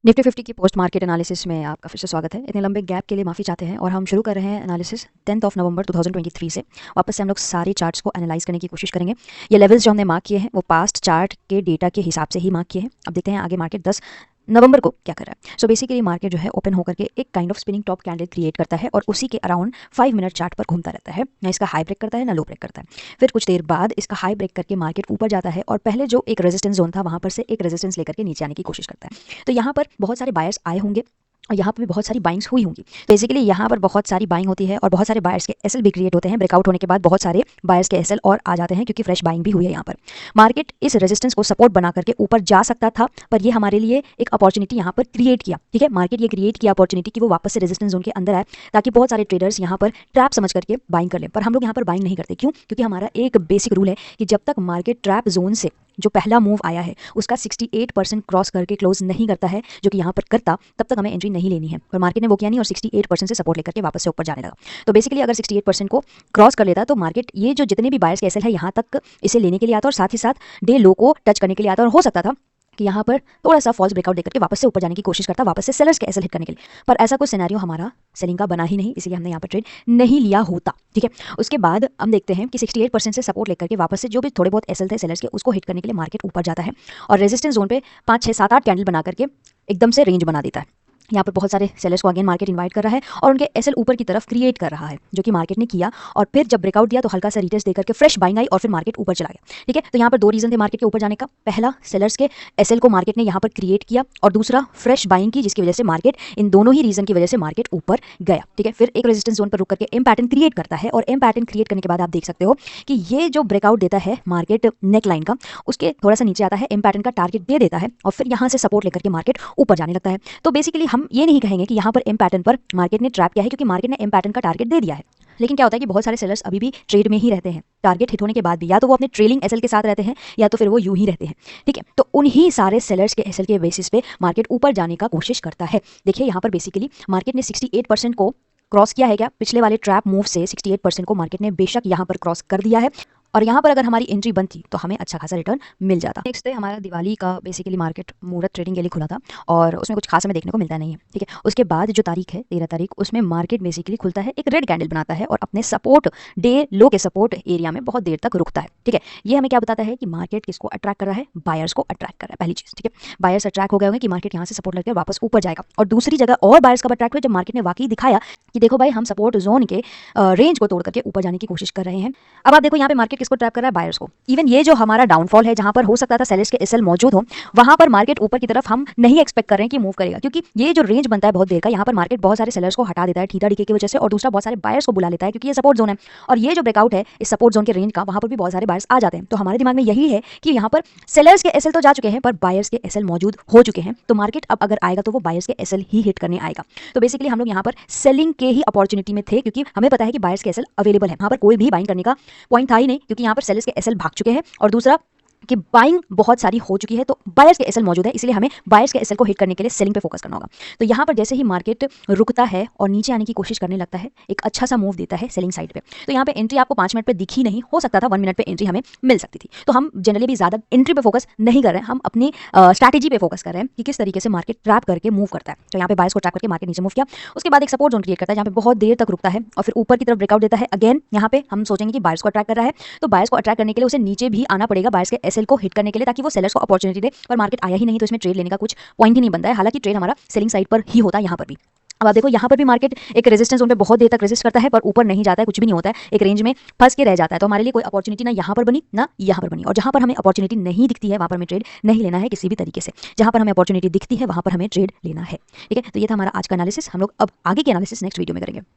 Nifty 50 की post market analysis में आपका फिर से स्वागत है। इतने लंबे गैप के लिए माफ़ी चाहते हैं और हम शुरू कर रहे हैं एनालिसिस 10 नवंबर 2023 से। वापस से हम लोग सारे चार्ट्स को एनालाइज करने की कोशिश करेंगे। ये लेवल्स जो हमने मार्क किए हैं वो पास्ट चार्ट के डेटा के हिसाब से ही मार्क किए हैं। अब देखते हैं आगे मार्केट 10 नवंबर को क्या कर रहा है। सो बेसिकली मार्केट जो है ओपन होकर के एक kind of spinning top candle create करता है और उसी के अराउंड 5 मिनट चार्ट पर घूमता रहता है। ना इसका हाई ब्रेक करता है ना लो ब्रेक करता है। फिर कुछ देर बाद इसका हाई ब्रेक करके मार्केट ऊपर जाता है और पहले जो एक रेजिस्टेंस जोन था वहां पर से एक रेजिस्टेंस लेकर के नीचे आने की कोशिश करता है। तो यहाँ पर बहुत सारे बायर्स आए होंगे और यहाँ पर भी बहुत सारी बाइंग्स हुई होंगी। बेसिकली यहाँ पर बहुत सारी बाइंग होती है और बहुत सारे बायर्स के एसएल भी क्रिएट होते हैं। ब्रेकआउट होने के बाद बहुत सारे बायर्स के एसएल और आ जाते हैं क्योंकि फ्रेश बाइंग भी हुई है। यहाँ पर मार्केट इस रेजिस्टेंस को सपोर्ट बना करके ऊपर जा सकता था, पर ये हमारे लिए एक अपॉर्चुनिटी यहाँ पर क्रिएट किया। ठीक है, मार्केट ये क्रिएट किया अपॉर्चुनिटी कि वो वापस से रेजिस्टेंस जोन के अंदर आए ताकि बहुत सारे ट्रेडर्स यहाँ पर ट्रैप समझ करके बाइंग कर लें। पर हम लोग यहाँ पर बाइंग नहीं करते। क्यों? क्योंकि हमारा एक बेसिक रूल है कि जब तक मार्केट ट्रैप जोन से जो पहला मूव आया है उसका 68% क्रॉस करके क्लोज नहीं करता है, जो कि यहाँ पर करता, तब तक हमें एंट्री नहीं लेनी है। और मार्केट ने वो किया नहीं और 68% से सपोर्ट लेकर के वापस से ऊपर जाने लगा। तो बेसिकली अगर 68% को क्रॉस कर लेता तो मार्केट ये जो जितने भी बायर्स के एसएल है यहाँ तक इसे लेने के लिए आता और साथ ही साथ डे लो को टच करने के लिए आता और हो सकता था कि यहाँ पर थोड़ा सा फॉल्स ब्रेकआउट देकर के वापस से ऊपर जाने की कोशिश करता, वापस से सेलर्स के एसएल हिट करने के लिए। पर ऐसा कोई सिनेरियो हमारा सेलिंग का बना ही नहीं, इसलिए हमने यहाँ पर ट्रेड नहीं लिया होता। ठीक है, उसके बाद हम देखते हैं कि 68% से सपोर्ट लेकर के वापस से जो भी थोड़े बहुत एसएल थे सेलर्स के उसको हिट करने के लिए मार्केट ऊपर जाता है और रेजिस्टेंस जोन पे 5 6 7 8 कैंडल बना करके एकदम से रेंज बना देता है। यहाँ पर बहुत सारे सेलर्स को अगेन मार्केट इनवाइट कर रहा है और उनके एसएल ऊपर की तरफ क्रिएट कर रहा है, जो कि मार्केट ने किया। और फिर जब ब्रेकआउट दिया तो हल्का सा रिटेस्ट देकर के फ्रेश बाइंग आई और फिर मार्केट ऊपर चला गया। ठीक है, तो यहाँ पर दो रीजन थे मार्केट के ऊपर जाने का। पहला, सेलर्स के एसएल को मार्केट ने यहाँ पर क्रिएट किया और दूसरा फ्रेश बाइंग की, जिसकी वजह से मार्केट, इन दोनों ही रीजन की वजह से मार्केट ऊपर गया। ठीक है, फिर एक रेजिस्टेंस जोन पर रुक करके एम पैटर्न क्रिएट करता है और एम पैटर्न क्रिएट करने के बाद आप देख सकते हो कि ये जो ब्रेकआउट देता है मार्केट नेक लाइन का, उसके थोड़ा सा नीचे आता है, एम पैटर्न का टारगेट दे देता है और फिर यहाँ से सपोर्ट लेकर के मार्केट ऊपर जाने लगता है। तो बेसिकली हम ये नहीं कहेंगे कि यहाँ पर एम पैटर्न पर मार्केट ने ट्रैप किया है, क्योंकि मार्केट ने एम पैटर्न का टारगेट दे दिया है। लेकिन क्या होता है कि बहुत सारे सेलर्स अभी भी ट्रेड में ही रहते हैं। टारगेट हिट होने के बाद भी या तो वो अपने ट्रेलिंग एसएल के साथ रहते हैं या तो फिर वो यूं ही रहते हैं। ठीक है, तो उन्हीं सारे सेलर्स के एसएल के बेसिस पे मार्केट ऊपर जाने का कोशिश करता है। देखिए यहाँ पर बेसिकली मार्केट ने 68% को क्रॉस किया है। क्या पिछले वाले ट्रैप मूव से 68% को मार्केट ने बेशक यहाँ पर क्रॉस कर दिया है और यहाँ पर अगर हमारी एंट्री बनती तो हमें अच्छा खासा रिटर्न मिल जाता। नेक्स्ट डे हमारा दिवाली का बेसिकली मार्केट मुहूर्त ट्रेडिंग के लिए खुला था और उसमें कुछ खास हमें देखने को मिलता नहीं है। ठीक है, उसके बाद जो तारीख है 13 तारीख, उसमें मार्केट बेसिकली खुलता है, एक रेड कैंडल बनाता है और अपने सपोर्ट डे लो के सपोर्ट एरिया में बहुत देर तक रुकता है। ठीक है, ये हमें क्या बताता है कि मार्केट किसको अट्रैक्ट कर रहा है? बायर्स को अट्रैक्ट कर रहा है, पहली चीज। ठीक है, बायर्स अट्रैक्ट हो गए होंगे कि मार्केट यहाँ से सपोर्ट लेकर वापस ऊपर जाएगा। और दूसरी जगह और बायर्स कब अट्रैक्ट हुए? जब मार्केट ने वाकई दिखाया कि देखो भाई, हम सपोर्ट जोन के रेंज को तोड़ करके ऊपर जाने की कोशिश कर रहे हैं। अब आप देखो यहाँ पे मार्केट किसको ट्रैप कर रहा है? बायर्स को। इवन ये जो हमारा डाउनफॉल है, जहां पर हो सकता था सेलर्स के एसएल मौजूद हो, वहां पर मार्केट ऊपर की तरफ हम नहीं एक्सपेक्ट कर रहे हैं कि मूव करेगा, क्योंकि ये जो रेंज बनता है बहुत देर का, यहाँ पर मार्केट बहुत सारे सेलर्स को हटा देता है थीटा डीके की वजह से और दूसरा बहुत सारे बायर्स को बुला लेता है, क्योंकि ये सपोर्ट जोन है। और ये जो ब्रेकआउट है इस सपोर्ट जोन के रेंज का, वहां पर भी बहुत सारे बायर्स आ जाते हैं। तो हमारे दिमाग में यही है कि यहाँ पर सेलर्स के एसएल तो जा चुके हैं पर बायर्स के एसएल मौजूद हो चुके हैं। तो मार्केट अब अगर आएगा तो वो बायर्स के एसएल ही हिट करने आएगा। तो बेसिकली हम लोग यहाँ पर सेलिंग के ही अपॉर्चुनिटी में थे, क्योंकि हमें पता है कि बायर्स के एसएल अवेलेबल है। यहाँ पर कोई भी बाइंग करने का पॉइंट था ही नहीं, क्योंकि यहाँ पर सेलर्स के एसएल भाग चुके हैं और दूसरा कि बाइंग बहुत सारी हो चुकी है, तो बायर्स के एसएल मौजूद है, इसलिए हमें बायर्स के एसएल को हिट करने के लिए सेलिंग पे फोकस करना होगा। तो यहाँ पर जैसे ही मार्केट रुकता है और नीचे आने की कोशिश करने लगता है, एक अच्छा सा मूव देता है सेलिंग साइड पे। तो यहाँ पे एंट्री आपको 5 मिनट पे दिखी नहीं, हो सकता था 1 मिनट पे एंट्री हमें मिल सकती थी। तो हम जनरली भी ज्यादा एंट्री पे फोकस नहीं कर रहे हैं, हम अपनी स्ट्रैटेजी पे फोकस कर रहे हैं कि किस तरीके से मार्केट ट्रैप करके मूव करता है। तो यहाँ पे बायर्स को ट्रैप करके मार्केट नीचे मूव किया, उसके बाद एक सपोर्ट जोन क्रिएट करता है जहाँ पे बहुत देर तक रुकता है और फिर ऊपर की तरफ ब्रेकआउट देता है। अगेन यहाँ पे हम सोचेंगे कि बायर्स को अट्रैक्ट कर रहा है, तो बायर्स को अट्रैक्ट करने के लिए उसे नीचे भी आना पड़ेगा बायर्स के एसएल को हिट करने के लिए, ताकि वो सेलर्स को अपॉर्चुनिटी दे। पर मार्केट आया ही नहीं, तो इसमें ट्रेड लेने का कुछ पॉइंट ही नहीं बनता है। हालांकि ट्रेड हमारा सेलिंग साइड पर ही होता है यहाँ पर भी। अब आप देखो यहाँ पर भी मार्केट एक रेजिस्टेंस जोन पे बहुत देर तक रेजिस्ट करता है पर ऊपर नहीं जाता है, कुछ भी नहीं होता है, एक रेंज में फंस के रह जाता है। तो हमारे लिए कोई अपॉर्चुनिटी ना यहाँ पर बनी ना यहाँ पर बनी, और जहाँ पर हमें अपॉर्चुनिटी नहीं दिखती है वहाँ पर हमें ट्रेड नहीं लेना है किसी भी तरीके से। जहाँ पर हमें अपॉर्चुनिटी दिखती है वहाँ पर हमें ट्रेड लेना है। ठीक है, तो ये था हमारा आज का एनालिसिस। हम लोग अब आगे के एनालिसिस नेक्स्ट वीडियो में करेंगे।